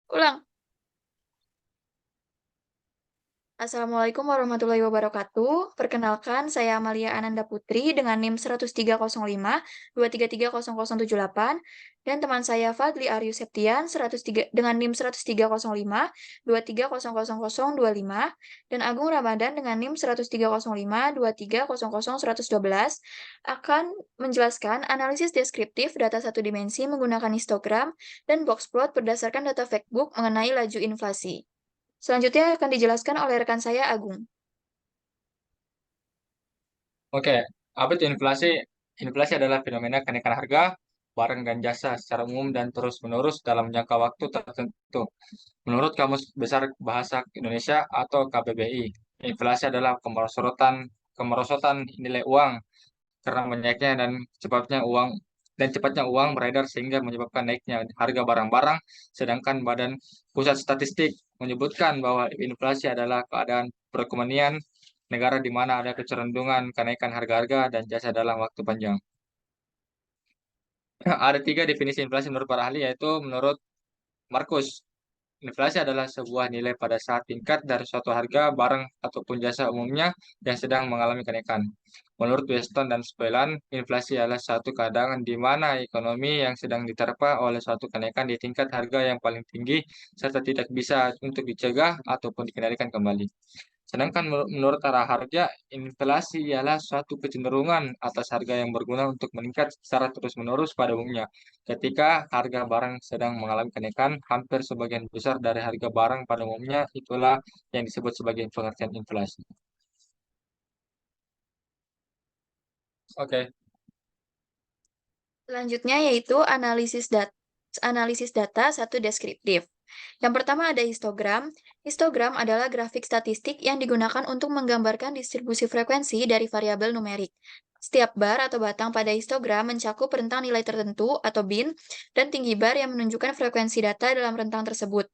Ulang. Assalamualaikum warahmatullahi wabarakatuh. Perkenalkan, saya Amalia Ananda Putri dengan NIM 10305 2330078 dan teman saya Fadli Aryu Septian 103 dengan NIM 10305 2300025 dan Agung Ramadan dengan NIM 10305 2300112 akan menjelaskan analisis deskriptif data satu dimensi menggunakan histogram dan box plot berdasarkan data factbook mengenai laju inflasi. Selanjutnya akan dijelaskan oleh rekan saya Agung. Oke, apa itu inflasi? Inflasi adalah fenomena kenaikan harga barang dan jasa secara umum dan terus-menerus dalam jangka waktu tertentu. Menurut Kamus Besar Bahasa Indonesia atau KBBI, inflasi adalah kemerosotan nilai uang karena banyaknya cepatnya uang beredar sehingga menyebabkan naiknya harga barang-barang, sedangkan Badan Pusat Statistik menyebutkan bahwa inflasi adalah keadaan perekonomian negara di mana ada kecenderungan kenaikan harga-harga dan jasa dalam waktu panjang. Ada tiga definisi inflasi menurut para ahli, yaitu menurut Markus, inflasi adalah sebuah nilai pada saat tingkat dari suatu harga, barang, ataupun jasa umumnya yang sedang mengalami kenaikan. Menurut Weston dan Spelman, inflasi adalah satu keadaan di mana ekonomi yang sedang diterpa oleh suatu kenaikan di tingkat harga yang paling tinggi serta tidak bisa untuk dicegah ataupun dikendalikan kembali. Sedangkan menurut arah harga, inflasi ialah suatu kecenderungan atas harga yang berguna untuk meningkat secara terus-menerus pada umumnya. Ketika harga barang sedang mengalami kenaikan, hampir sebagian besar dari harga barang pada umumnya itulah yang disebut sebagai pengertian inflasi. Oke. Selanjutnya yaitu analisis data satu deskriptif. Yang pertama ada histogram. Histogram adalah grafik statistik yang digunakan untuk menggambarkan distribusi frekuensi dari variabel numerik. Setiap bar atau batang pada histogram mencakup rentang nilai tertentu atau bin dan tinggi bar yang menunjukkan frekuensi data dalam rentang tersebut.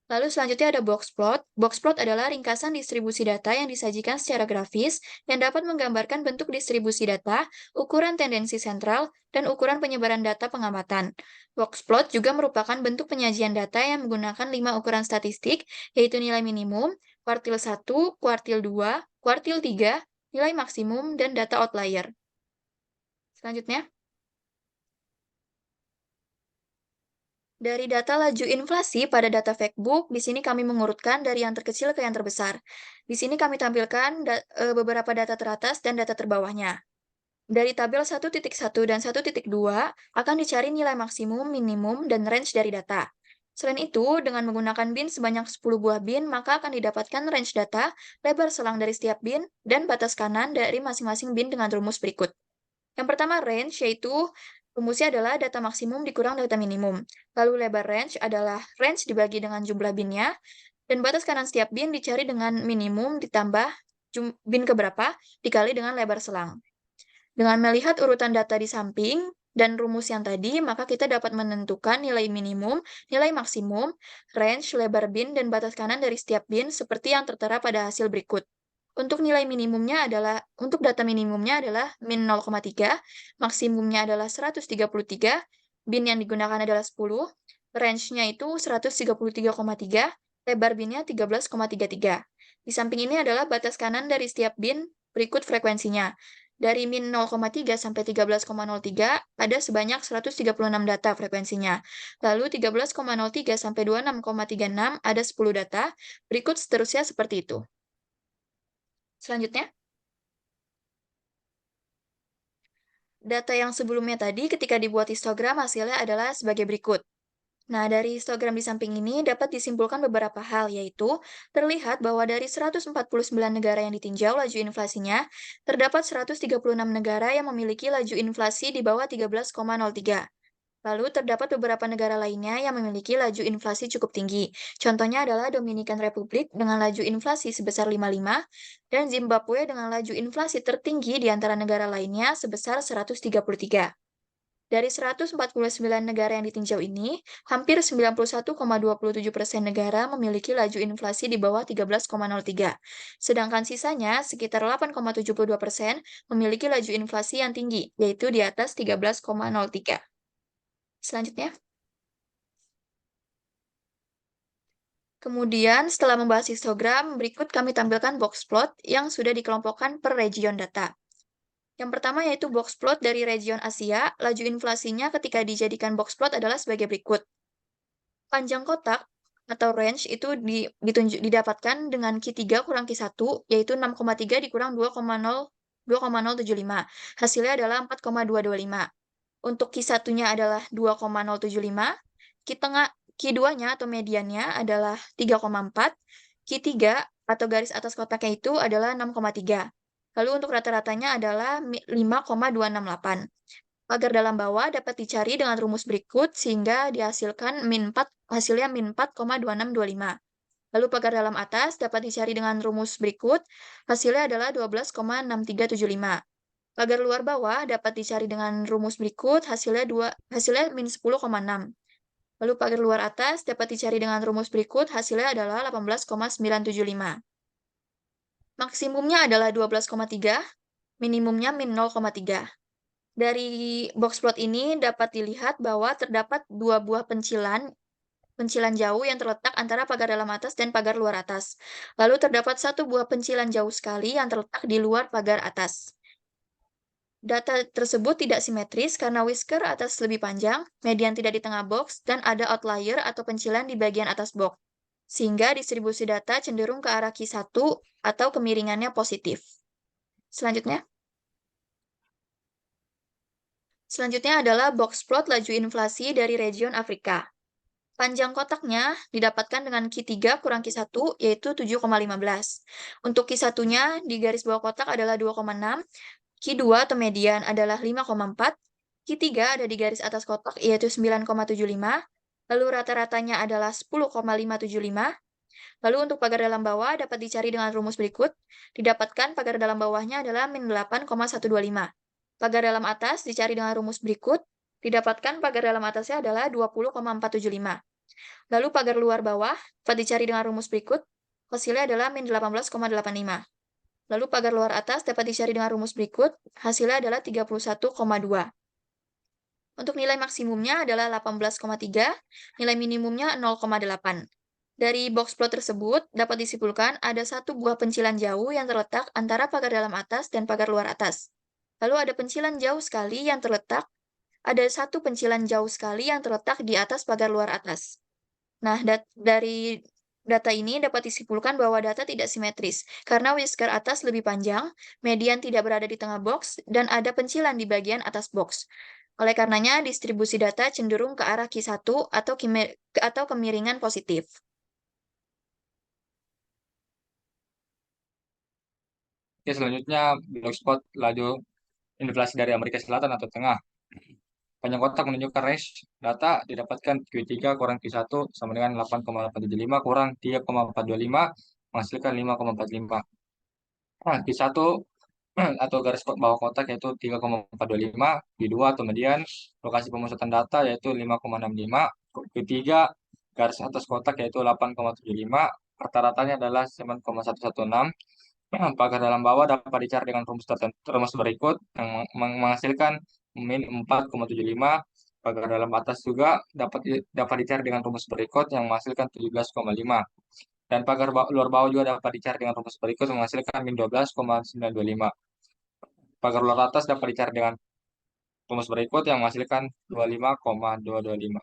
Lalu selanjutnya ada box plot. Box plot adalah ringkasan distribusi data yang disajikan secara grafis yang dapat menggambarkan bentuk distribusi data, ukuran tendensi sentral, dan ukuran penyebaran data pengamatan. Box plot juga merupakan bentuk penyajian data yang menggunakan 5 ukuran statistik, yaitu nilai minimum, kuartil 1, kuartil 2, kuartil 3, nilai maksimum, dan data outlier. Selanjutnya, dari data laju inflasi pada data factbook, di sini kami mengurutkan dari yang terkecil ke yang terbesar. Di sini kami tampilkan beberapa data teratas dan data terbawahnya. Dari tabel 1.1 dan 1.2 akan dicari nilai maksimum, minimum, dan range dari data. Selain itu, dengan menggunakan bin sebanyak 10 buah bin, maka akan didapatkan range data, lebar selang dari setiap bin, dan batas kanan dari masing-masing bin dengan rumus berikut. Yang pertama range, yaitu rumusnya adalah data maksimum dikurang data minimum. Lalu lebar range adalah range dibagi dengan jumlah binnya, dan batas kanan setiap bin dicari dengan minimum ditambah bin keberapa dikali dengan lebar selang. Dengan melihat urutan data di samping dan rumus yang tadi, maka kita dapat menentukan nilai minimum, nilai maksimum, range, lebar bin, dan batas kanan dari setiap bin seperti yang tertera pada hasil berikut. Untuk data minimumnya adalah min 0,3, maksimumnya adalah 133, bin yang digunakan adalah 10, range-nya itu 133,3, lebar binnya 13,33. Di samping ini adalah batas kanan dari setiap bin berikut frekuensinya. Dari min 0,3 sampai 13,03 ada sebanyak 136 data frekuensinya. Lalu 13,03 sampai 26,36 ada 10 data, berikut seterusnya seperti itu. Selanjutnya, data yang sebelumnya tadi ketika dibuat histogram hasilnya adalah sebagai berikut. Nah, dari histogram di samping ini dapat disimpulkan beberapa hal, yaitu terlihat bahwa dari 149 negara yang ditinjau laju inflasinya, terdapat 136 negara yang memiliki laju inflasi di bawah 13,03. Lalu terdapat beberapa negara lainnya yang memiliki laju inflasi cukup tinggi. Contohnya adalah Dominikan Republik dengan laju inflasi sebesar 55 dan Zimbabwe dengan laju inflasi tertinggi di antara negara lainnya sebesar 133. Dari 149 negara yang ditinjau ini, hampir 91,27% negara memiliki laju inflasi di bawah 13,03. Sedangkan sisanya, sekitar 8,72%, memiliki laju inflasi yang tinggi, yaitu di atas 13,03. Selanjutnya, Kemudian, setelah membahas histogram, berikut kami tampilkan box plot yang sudah dikelompokkan per region data. Yang pertama yaitu box plot dari region Asia, laju inflasinya ketika dijadikan box plot adalah sebagai berikut. Panjang kotak atau range itu didapatkan dengan Q3 kurang Q1, yaitu 6,3 dikurang 2,075. Hasilnya adalah 4,225. Untuk Q1-nya adalah 2,075, Q tengah, Q2-nya atau mediannya adalah 3,4, Q3 atau garis atas kotaknya itu adalah 6,3. Lalu untuk rata-ratanya adalah 5,268. Pagar dalam bawah dapat dicari dengan rumus berikut sehingga dihasilkan hasilnya min 4,2625. Lalu pagar dalam atas dapat dicari dengan rumus berikut, hasilnya adalah 12,6375. Pagar luar bawah dapat dicari dengan rumus berikut, hasilnya min 10,6. Lalu pagar luar atas dapat dicari dengan rumus berikut, hasilnya adalah 18,975. Maksimumnya adalah 12,3, minimumnya min 0,3. Dari box plot ini dapat dilihat bahwa terdapat dua buah pencilan jauh yang terletak antara pagar dalam atas dan pagar luar atas. Lalu terdapat satu buah pencilan jauh sekali yang terletak di luar pagar atas. Data tersebut tidak simetris karena whisker atas lebih panjang, median tidak di tengah box, dan ada outlier atau pencilan di bagian atas box. Sehingga distribusi data cenderung ke arah Q1 atau kemiringannya positif. Selanjutnya. Selanjutnya adalah box plot laju inflasi dari region Afrika. Panjang kotaknya didapatkan dengan Q3 kurang Q1, yaitu 7,15. Untuk Q1-nya di garis bawah kotak adalah 2,6, Q2 atau median adalah 5,4, Q3 ada di garis atas kotak, yaitu 9,75, lalu rata-ratanya adalah 10,575. Lalu untuk pagar dalam bawah dapat dicari dengan rumus berikut, didapatkan pagar dalam bawahnya adalah min 8,125. Pagar dalam atas dicari dengan rumus berikut, didapatkan pagar dalam atasnya adalah 20,475. Lalu pagar luar bawah dapat dicari dengan rumus berikut, hasilnya adalah min 18,85. Lalu pagar luar atas dapat dicari dengan rumus berikut, hasilnya adalah 31,2. Untuk nilai maksimumnya adalah 18,3, nilai minimumnya 0,8. Dari box plot tersebut dapat disimpulkan ada satu buah pencilan jauh yang terletak antara pagar dalam atas dan pagar luar atas. Lalu ada satu pencilan jauh sekali yang terletak di atas pagar luar atas. Nah, dari data ini dapat disimpulkan bahwa data tidak simetris, karena whisker atas lebih panjang, median tidak berada di tengah box, dan ada pencilan di bagian atas box. Oleh karenanya, distribusi data cenderung ke arah Q1 atau kemiringan positif. Oke, selanjutnya blogspot laju inflasi dari Amerika Selatan atau Tengah. Panjang kotak menunjukkan range data didapatkan Q3 kurang Q1 sama dengan 8,875 kurang 3,425 menghasilkan 5,45. Nah, Q1 atau garis bawah kotak yaitu 3,425, Q2 atau median, lokasi pemusatan data yaitu 5,65, Q3 garis atas kotak yaitu 8,75, rata-ratanya adalah 9,116. Pagar dalam bawah dapat dicari dengan rumus berikut yang menghasilkan min 4,75. Pagar dalam atas juga dapat dicari dengan rumus berikut yang menghasilkan 17,5. Dan pagar luar bawah juga dapat dicari dengan rumus berikut yang menghasilkan min 12,925. Pagar luar atas dapat dicari dengan rumus berikut yang menghasilkan 25,225.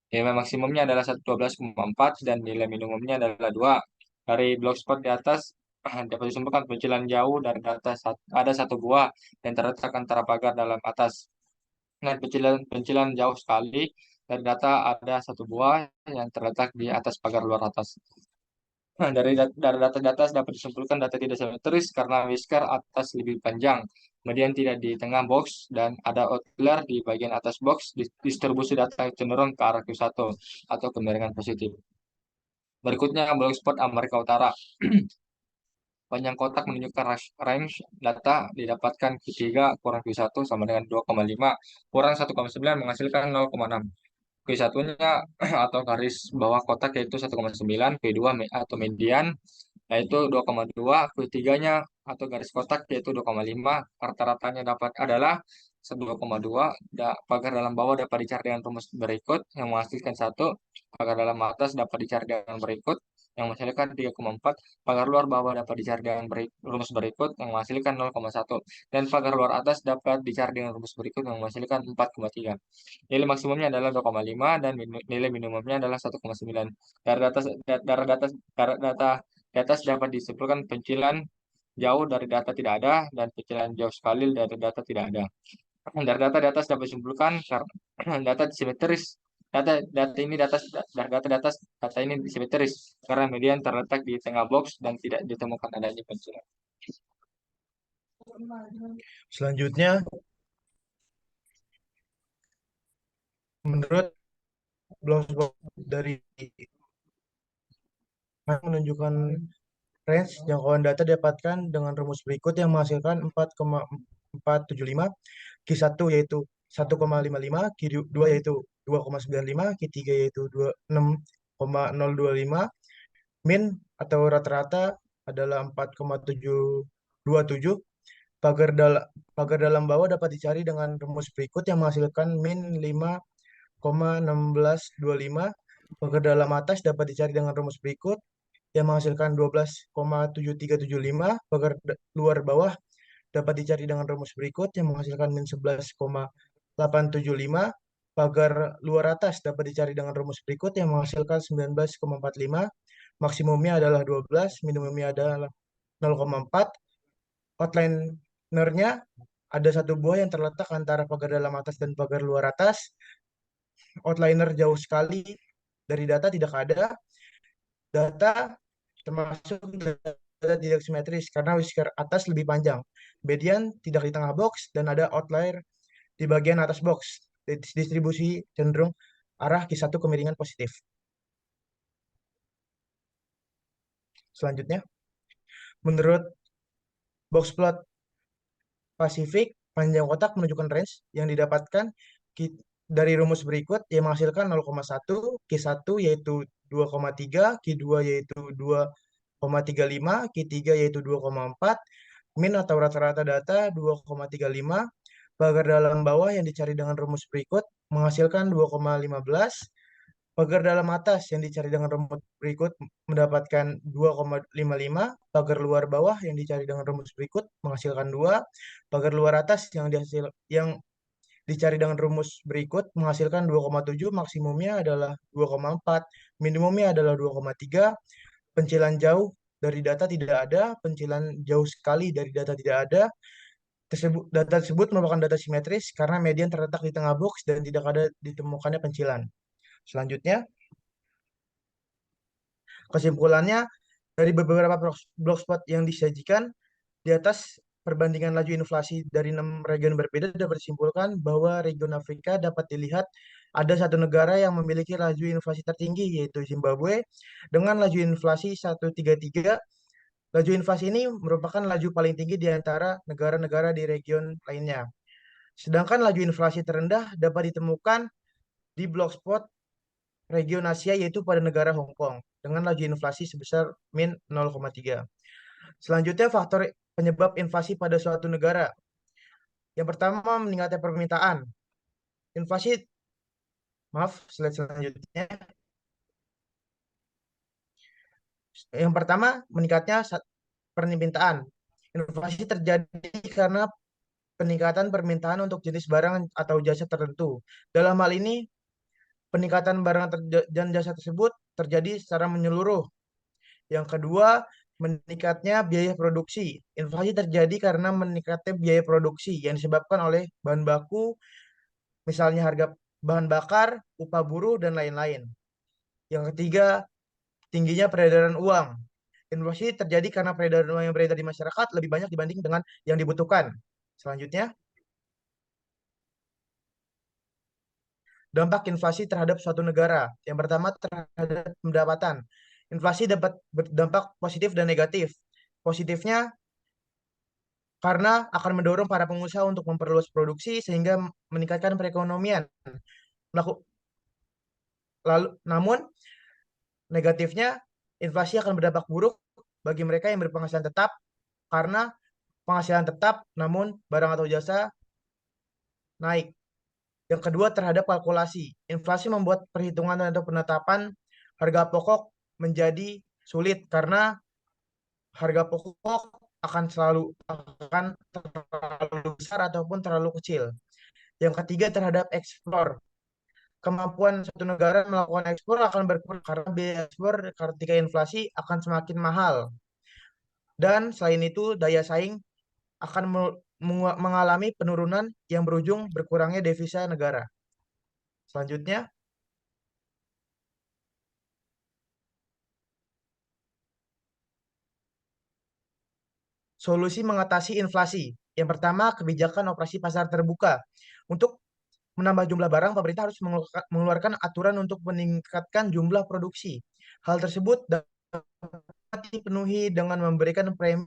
Nilai maksimumnya adalah 12,4 dan nilai minimumnya adalah 2. Dari blogspot di atas dapat disimpulkan pencilan jauh dari data ada satu buah yang terletak antara pagar dalam atas. Dan pencilan jauh sekali dari data ada satu buah yang terletak di atas pagar luar atas. Nah, dari data-data dapat disimpulkan data tidak simetris karena whisker atas lebih panjang, kemudian tidak di tengah box, dan ada outlier di bagian atas box. Distribusi data cenderung ke arah Q1 atau kemiringan positif. Berikutnya, blogspot Amerika Utara. Panjang kotak menunjukkan range data didapatkan Q3 kurang Q1 sama dengan 2,5 kurang 1,9 menghasilkan 0,6. Q1-nya atau garis bawah kotak yaitu 1,9, Q2 atau median yaitu 2,2, Q3-nya atau garis kotak yaitu 2,5, rata-ratanya dapat adalah 2,2, pagar dalam bawah dapat dicari dengan rumus berikut yang menghasilkan 1, pagar dalam atas dapat dicari dengan berikut yang menghasilkan 3,4, pagar luar bawah dapat dicari dengan rumus berikut yang menghasilkan 0,1, dan pagar luar atas dapat dicari dengan rumus berikut yang menghasilkan 4,3. Nilai maksimumnya adalah 2,5 dan nilai minimumnya adalah 1,9. Dari data dari data dari data di atas dapat disimpulkan pencilan jauh dari data tidak ada dan pencilan jauh sekali dari data tidak ada. Dari data di atas dapat disimpulkan karena data simetris. Data ini simetris karena median terletak di tengah box dan tidak ditemukan adanya pencilan. Selanjutnya, menurut Bloomsburg dari menunjukkan range jangkauan data didapatkan dengan rumus berikut yang menghasilkan 4,475, Q1 yaitu 1,55, Q2 yaitu 2,95, Q3 yaitu 26,025, min atau rata-rata adalah 4,727. Pagar dalam bawah dapat dicari dengan rumus berikut yang menghasilkan min 5,1625. Pagar dalam atas dapat dicari dengan rumus berikut yang menghasilkan 12,7375. Pagar luar bawah dapat dicari dengan rumus berikut yang menghasilkan min 11,875. Pagar luar atas dapat dicari dengan rumus berikut yang menghasilkan 19,45. Maksimumnya adalah 12, minimumnya adalah 0,4. Outlinernya ada satu buah yang terletak antara pagar dalam atas dan pagar luar atas. Outliner jauh sekali dari data tidak ada. Data termasuk data tidak simetris karena whisker atas lebih panjang. Median tidak di tengah box dan ada outlier di bagian atas box. Distribusi cenderung arah Q1 kemiringan positif. Selanjutnya, menurut box plot Pasifik, panjang kotak menunjukkan range yang didapatkan dari rumus berikut yang menghasilkan 0,1, Q1 yaitu 2,3, Q2 yaitu 2,35, Q3 yaitu 2,4, min atau rata-rata data 2,35, pagar dalam bawah yang dicari dengan rumus berikut menghasilkan 2,15, pagar dalam atas yang dicari dengan rumus berikut mendapatkan 2,55, pagar luar bawah yang dicari dengan rumus berikut menghasilkan 2, pagar luar atas yang dicari dengan rumus berikut menghasilkan 2,7, maksimumnya adalah 2,4, minimumnya adalah 2,3, pencilan jauh dari data tidak ada, pencilan jauh sekali dari data tidak ada. Data tersebut merupakan data simetris karena median terletak di tengah box dan tidak ada ditemukannya pencilan. Selanjutnya, kesimpulannya dari beberapa blogspot yang disajikan di atas perbandingan laju inflasi dari 6 region berbeda dapat disimpulkan bahwa region Afrika dapat dilihat ada satu negara yang memiliki laju inflasi tertinggi yaitu Zimbabwe dengan laju inflasi 1,33. Laju inflasi ini merupakan laju paling tinggi di antara negara-negara di region lainnya. Sedangkan laju inflasi terendah dapat ditemukan di blogspot region Asia yaitu pada negara Hong Kong dengan laju inflasi sebesar min 0,3. Selanjutnya faktor penyebab inflasi pada suatu negara. Yang pertama meningkatnya permintaan. Inflasi, maaf, slide selanjutnya. Yang pertama meningkatnya permintaan. Inflasi terjadi karena peningkatan permintaan untuk jenis barang atau jasa tertentu. Dalam hal ini, peningkatan barang dan jasa tersebut terjadi secara menyeluruh. Yang kedua, meningkatnya biaya produksi. Inflasi terjadi karena meningkatnya biaya produksi yang disebabkan oleh bahan baku, misalnya harga bahan bakar, upah buruh, dan lain-lain. Yang ketiga, tingginya peredaran uang. Inflasi terjadi karena peredaran uang yang beredar di masyarakat lebih banyak dibanding dengan yang dibutuhkan. Selanjutnya, dampak inflasi terhadap suatu negara. Yang pertama terhadap pendapatan. Inflasi dapat berdampak positif dan negatif. Positifnya karena akan mendorong para pengusaha untuk memperluas produksi sehingga meningkatkan perekonomian. Lalu, namun negatifnya inflasi akan berdampak buruk bagi mereka yang berpenghasilan tetap karena penghasilan tetap namun barang atau jasa naik. Yang kedua terhadap kalkulasi. Inflasi membuat perhitungan atau penetapan harga pokok menjadi sulit karena harga pokok akan terlalu besar ataupun terlalu kecil. Yang ketiga terhadap ekspor. Kemampuan satu negara melakukan ekspor akan berkurang karena biaya ekspor ketika inflasi akan semakin mahal. Dan selain itu daya saing akan mengalami penurunan yang berujung berkurangnya devisa negara. Selanjutnya, solusi mengatasi inflasi. Yang pertama, kebijakan operasi pasar terbuka. Untuk menambah jumlah barang, pemerintah harus mengeluarkan aturan untuk meningkatkan jumlah produksi. Hal tersebut dapat dipenuhi dengan memberikan premi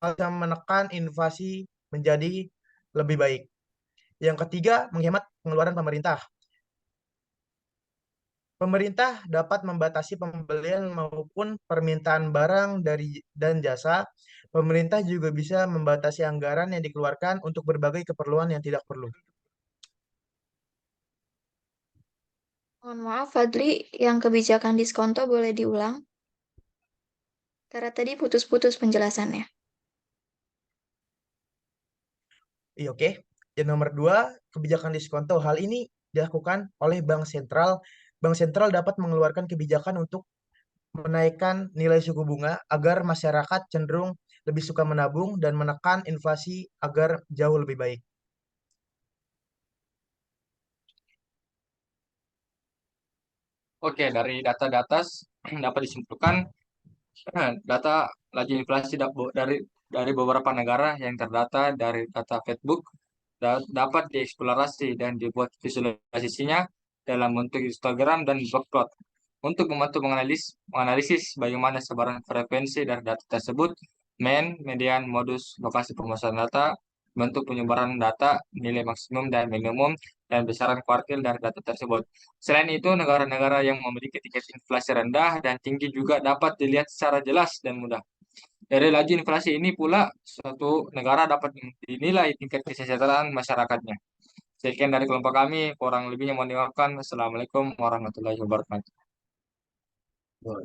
bisa menekan inflasi menjadi lebih baik. Yang ketiga, menghemat pengeluaran pemerintah. Pemerintah dapat membatasi pembelian maupun permintaan barang dan jasa. Pemerintah juga bisa membatasi anggaran yang dikeluarkan untuk berbagai keperluan yang tidak perlu. Mohon maaf, Fadli, yang kebijakan diskonto boleh diulang? Karena tadi putus-putus penjelasannya. Iya, oke. Yang nomor dua, kebijakan diskonto. Hal ini dilakukan oleh Bank Sentral. Bank Sentral dapat mengeluarkan kebijakan untuk menaikkan nilai suku bunga agar masyarakat cenderung lebih suka menabung dan menekan inflasi agar jauh lebih baik. Oke, dari data-data dapat disimpulkan data laju inflasi dari beberapa negara yang terdata dari data Facebook dapat dieksplorasi dan dibuat visualisasinya dalam bentuk histogram dan block plot untuk membantu menganalisis bagaimana sebaran frekuensi dari data tersebut, median, modus, lokasi pemesanan data, bentuk penyebaran data, nilai maksimum dan minimum, dan besaran kuartil dari data tersebut. Selain itu, negara-negara yang memiliki tingkat inflasi rendah dan tinggi juga dapat dilihat secara jelas dan mudah. Dari laju inflasi ini pula, suatu negara dapat dinilai tingkat kesejahteraan masyarakatnya. Sekian dari kelompok kami, kurang lebihnya mohon dimaafkan. Assalamualaikum warahmatullahi wabarakatuh.